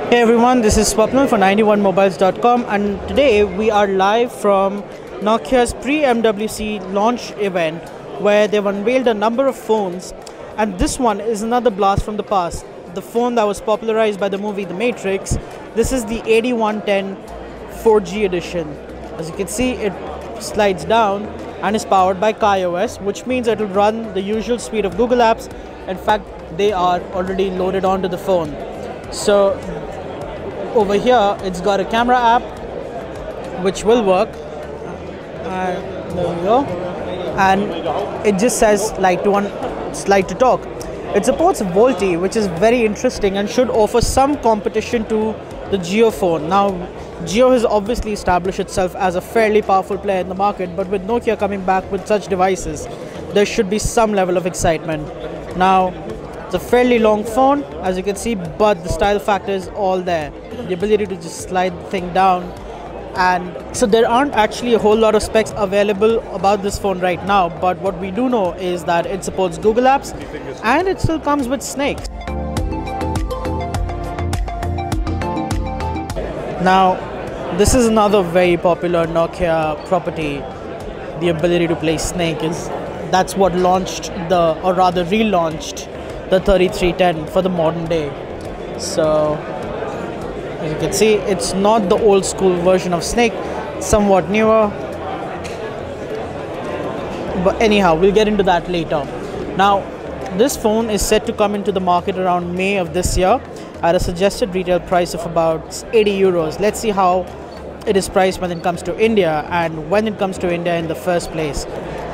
Hey everyone, this is Swapnil for 91mobiles.com, and today we are live from Nokia's pre-MWC launch event where they've unveiled a number of phones, and this one is another blast from the past. The phone that was popularized by the movie The Matrix. This is the 8110 4G edition. As you can see, it slides down and is powered by KaiOS, which means it will run the usual suite of Google apps. In fact, they are already loaded onto the phone. So over here it's got a camera app which will work, and there we go, and it just says slide to talk. It supports Volte, which is very interesting and should offer some competition to the Jio phone. Now Jio has obviously established itself as a fairly powerful player in the market, but with Nokia coming back with such devices, there should be some level of excitement. Now it's a fairly long phone, as you can see, but the style factor is all there. The ability to just slide the thing down, and so there aren't actually a whole lot of specs available about this phone right now, but what we do know is that it supports Google apps and it still comes with Snake. Now this is another very popular Nokia property. The ability to play Snake that's what launched relaunched the 3310 for the modern day. So as you can see, it's not the old school version of Snake, somewhat newer, but anyhow, we'll get into that later. Now this phone is set to come into the market around May of this year at a suggested retail price of about 80 euros. Let's see how it is priced when it comes to India, and when it comes to India in the first place.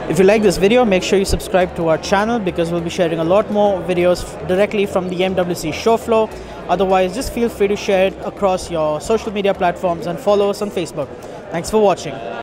If you like this video, make sure you subscribe to our channel, because we'll be sharing a lot more videos directly from the MWC show floor. Otherwise, just feel free to share it across your social media platforms and follow us on Facebook. Thanks for watching.